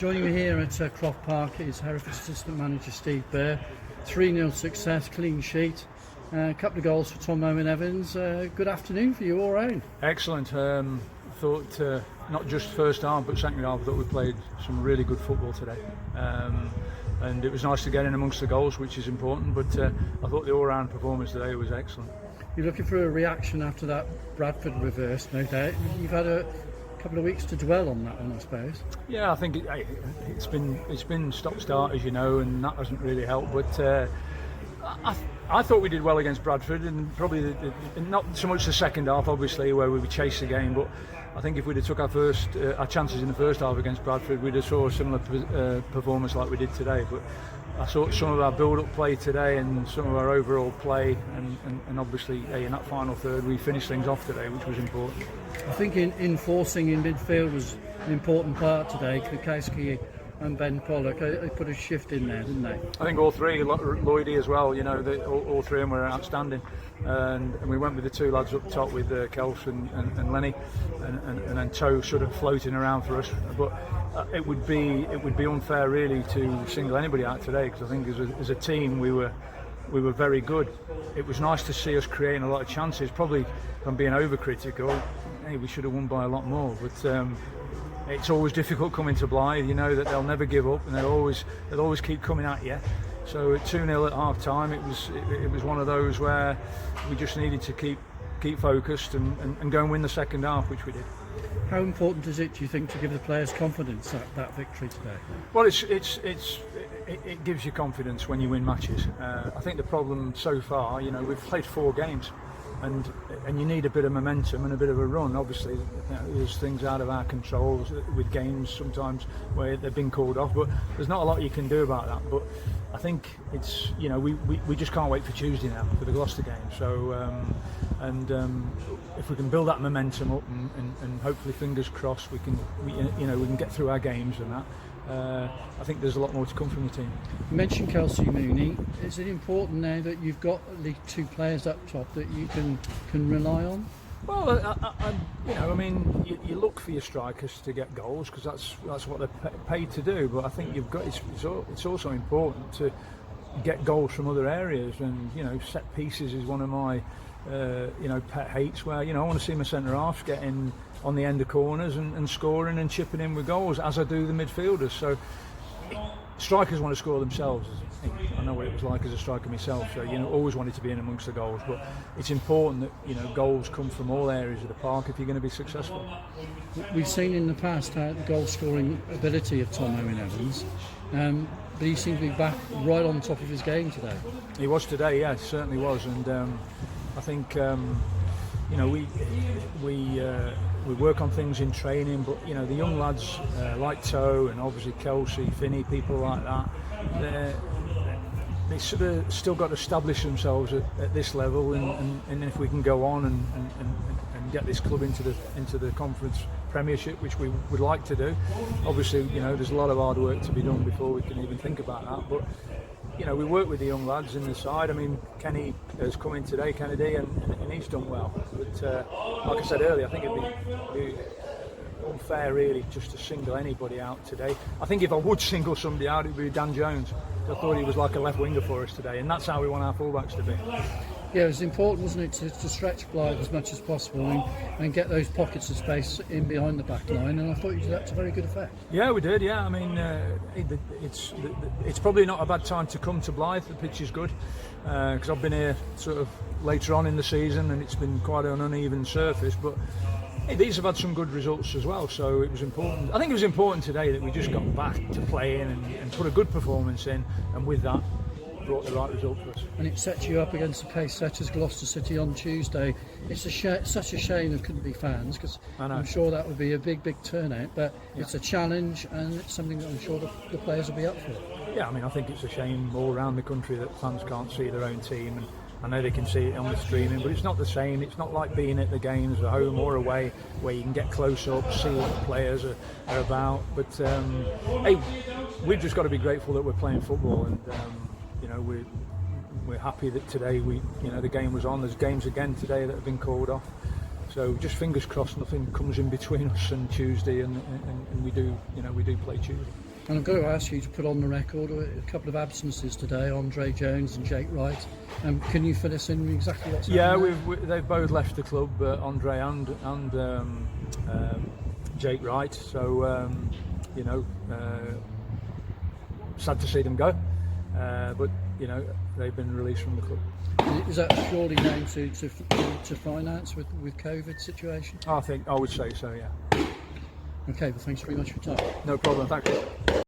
Joining me here at Croft Park is Hereford assistant manager Steve Burr. 3-0 success, clean sheet, a couple of goals for Tom Evans. Good afternoon for you all round. Excellent. Thought not just first half but second half, I thought we played some really good football today. And it was nice to get in amongst the goals, which is important, but I thought the all-round performance today was excellent. You're looking for a reaction after that Bradford reverse, no doubt. You've had a couple of weeks to dwell on that one, I suppose. Yeah, I think it's been stop-start, as you know, and that hasn't really helped. But I thought we did well against Bradford, and probably not so much the second half, obviously, where we chased the game. But I think if we'd have took our chances in the first half against Bradford, we'd have saw a similar performance like we did today. But I saw some of our build-up play today and some of our overall play, and obviously in that final third we finished things off today, which was important. I think in forcing in midfield was an important part today. Kukowski and Ben Pollock, they put a shift in there, didn't they? I think all three, Lloydie as well, you know, all three of them were outstanding. And we went with the two lads up top with Kels and Lenny, and then Toe sort of floating around for us. But it would be unfair really to single anybody out today, because I think as a team we were very good. It was nice to see us creating a lot of chances. Probably, if I'm being overcritical, hey, we should have won by a lot more. But it's always difficult coming to Blyth. You know that they'll never give up, and they'll always keep coming at you. So at 2-0 at half time, it was one of those where we just needed to keep focused and go and win the second half, which we did. How important is it, do you think, to give the players confidence that victory today? Well, it gives you confidence when you win matches. I think the problem so far, you know, we've played 4 games, and you need a bit of momentum and a bit of a run. Obviously, you know, there's things out of our control with games sometimes where they've been called off, but there's not a lot you can do about that. But I think it's, you know, we just can't wait for Tuesday now for the Gloucester game. So if we can build that momentum up and hopefully, fingers crossed, we can get through our games and that. I think there's a lot more to come from the team. You mentioned Kelsey Mooney. Is it important now that you've got the 2 players up top that you can rely on? Well, you look for your strikers to get goals, because that's what they're paid to do. But I think it's also important to get goals from other areas, and you know, set pieces is one of my pet hates, where I want to see my centre halves getting on the end of corners and scoring and chipping in with goals, as I do the midfielders. So strikers want to score themselves. I know what it was like as a striker myself, so always wanted to be in amongst the goals. But it's important that goals come from all areas of the park if you're going to be successful. We've seen in the past the goal scoring ability of Tom Evans, but he seemed to be back right on top of his game today. He was today, yeah, certainly was, and I think we work on things in training, but the young lads like Toe and obviously Kelsey, Finney, people like that, they sort of still got to establish themselves at this level, and if we can go on and get this club into the conference premiership, which we would like to do. Obviously, there's a lot of hard work to be done before we can even think about that, but we work with the young lads in the side. I mean, Kenny has come in today, Kennedy, and he's done well. But like I said earlier, I think it'd be unfair really just to single anybody out today. I think if I would single somebody out, it would be Dan Jones. I thought he was like a left winger for us today, and that's how we want our fullbacks to be. Yeah, it was important, wasn't it, to stretch Blyth as much as possible and get those pockets of space in behind the back line, and I thought you did that to very good effect. Yeah, we did, yeah. I mean, it's probably not a bad time to come to Blyth. The pitch is good, because I've been here sort of later on in the season, and it's been quite an uneven surface, but these have had some good results as well, so it was important. I think it was important today that we just got back to playing and put a good performance in, and with that, brought the right result for us. And it sets you up against the pace setters Gloucester City on Tuesday. It's such a shame there couldn't be fans, because I'm sure that would be a big turnout, but it's a challenge, and it's something that I'm sure the players will be up for. Yeah, I mean, I think it's a shame all around the country that fans can't see their own team, and I know they can see it on the streaming, but it's not the same. It's not like being at the games at home or away, where you can get close up, see what the players are about. But hey, we've just got to be grateful that we're playing football, and we're happy that today the game was on. There's games again today that have been called off, so just fingers crossed nothing comes in between us and Tuesday, and we do play Tuesday. And I've got to ask you to put on the record a couple of absences today, Andre Jones and Jake Wright. Can you fill us in exactly what's happening? Yeah, they've both left the club, Andre and Jake Wright. So sad to see them go, but they've been released from the club. Is that surely down to finance with COVID situation? I would say so. Yeah. Okay, well, thanks very much for your time. No problem. Thank you.